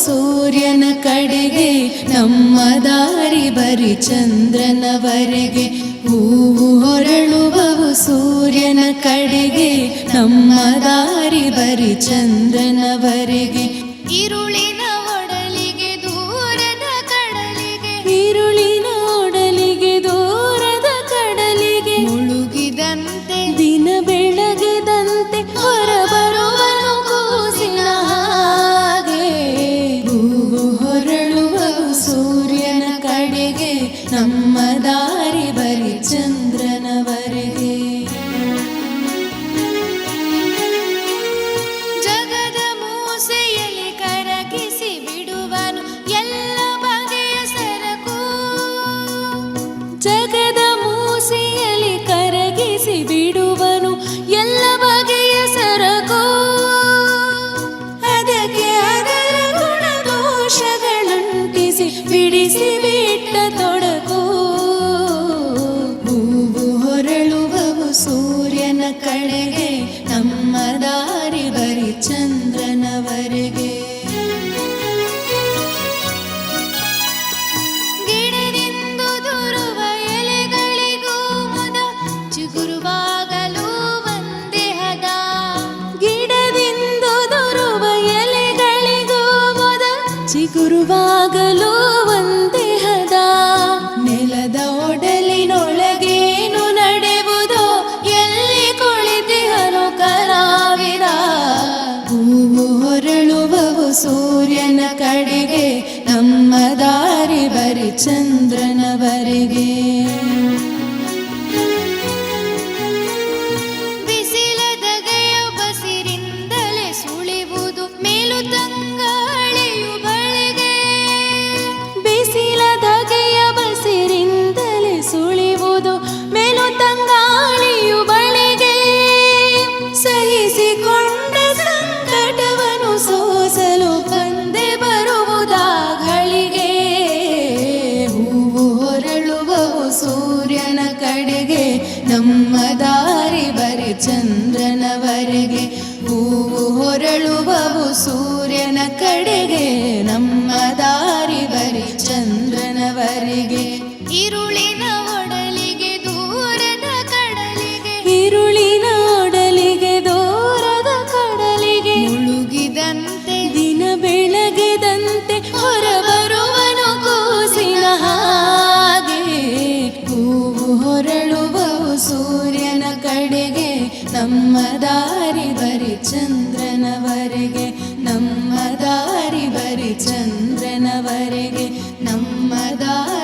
ಸೂರ್ಯನ ಕಡೆಗೆ, ನಮ್ಮ ದಾರಿ ಬರಿ ಚಂದ್ರನವರೆಗೆ. ಹೂವು ಹೊರಳುವವು ಸೂರ್ಯನ ಕಡೆಗೆ, ನಮ್ಮ ದಾರಿ ಬರಿ ಚಂದ್ರನವರೆಗೆ. ഇരുളിನ ಒಡಲಿಗೆ ದೂರದ ಕಡಲಿಗೆ, ഇരുളിನ ಒಡಲಿಗೆ ದೂರದ ಕಡಲಿಗೆ, ಮುಳುಗಿದಂತೆ ದಿನ ಬೆಳಗಿದಂತೆ ಹೊರಬರುವನು ಕೂಸಿನ ಹಾಗೆ. ಹೂವು ಹೊರಳುವವು ಸೂರ್ಯನ ಕಡೆಗೆ, ನಮ್ಮ ದಾರಿ ಬರಿ ಚಂದ್ರನವರೆಗೆ. ಜಗದ ಮೂಸೆಯಲ್ಲಿ ಕರಗಿಸಿ ಬಿಡುವನು ಎಲ್ಲ ಬಗೆಯ ಸರಕು, ಜಗದ ಮೂಸೆಯಲ್ಲಿ ಕರಗಿಸಿ ಬಿಡುವನು ಎಲ್ಲ ಬಗೆಯ ಸರಕು. ಅದಕ್ಕೆ ಅದರ ಗುಣ ದೋಷಗಳಂಟಿಸಿ ಬಿಡಿಸಿ ಬಿಟ್ಟ ತೊಡಕು. ಹೂವು ಹೊರಳುವವು ಸೂರ್ಯನ ಕಡೆಗೆ, ನಮ್ಮ ದಾರಿ ಬರಿ ಚಂದ್ರನವರೆಗೆ. ಗಿಡದಿಂದು ದುರುವ ಎಲೆಗಳಿಗೂ ಮುದ ಚಿಗುರುವಾಗಲು ಒಂದೇ ಹದ, ಗಿಡದಿಂದ ದೊರುವ ಎಲೆಗಳಿಗೂ ಮೊದ ಚಿಗುರುವಾಗಲು ಒಂದೇ ಹದ. ನೆಲದ ಒಡಲಿನೊಳಗೇನು ನಡೆವುದೋ, ಎಲ್ಲಿ ಕುಳಿತಿಹನು ಕಲಾವಿದ. ಹೂವು ಹೊರಳುವವು ಸೂರ್ಯನ ಕಡೆಗೆ, ನಮ್ಮ ದಾರಿ ಬರಿ ಚಂದ್ರನವರೆಗೆ. ಬಿಸಿಲದಗೆಯ ಬಸಿರಿಂದಲೇ ಸುಳಿವುದು ಮೇಲು ತಂಗಾಳಿಯು ಬಳಿಗೆ, ಬಿಸಿಲ ಧಗೆಯ ಬಸಿರಿಂದಲೇ ಸುಳಿವುದು ಮೇಲು ತಂಗಾಳಿಯು ಬಳಿಗೆ. ಸಹಿಸಿಕೊಂಡ ಸಂಕಟವನ್ನು ಸೋಸಲು ಬಂದೆ ಬರುವುದಾಗಳಿಗೆ. ಹೂವು ಹೊರಳುವವು ಸೂರ್ಯನ ಕಡೆಗೆ, ನಮ್ಮ ದಾರಿ ಬರಿ ಚಂದ್ರನವರೆಗೆ. ಹೂವು ಹೊರಳುವವು ಸೂರ್ಯನ ಕಡೆಗೆ, ನಮ್ಮ ದಾರಿ ಬರಿ ಚಂದ್ರನವರೆಗೆ. ഇരുളിನ ಒಡಲಿಗೆ ದೂರದ ಕಡಲಿಗೆ, ഇരുളിನ ಒಡಲಿಗೆ ದೂರದ ಕಡಲಿಗೆ, ಮುಳುಗಿದಂತೆ ದಿನ ಬೆಳಗಿದಂತೆ ಹೊರಬರುವನು ಕೂಸಿನ ಹಾಗೆ. ಹೂವು ಹೊರಳುವವು ಸೂರ್ಯನ ಕಡೆಗೆ, ನಮ್ಮ ದಾರಿ ಬರಿ ಚಂದ್ರನವರೆಗೆ. ನಮ್ಮ ದಾರಿ ಬರಿ ಚಂದ್ರನವರೆಗೆ, ನಮ್ಮ ದಾರಿ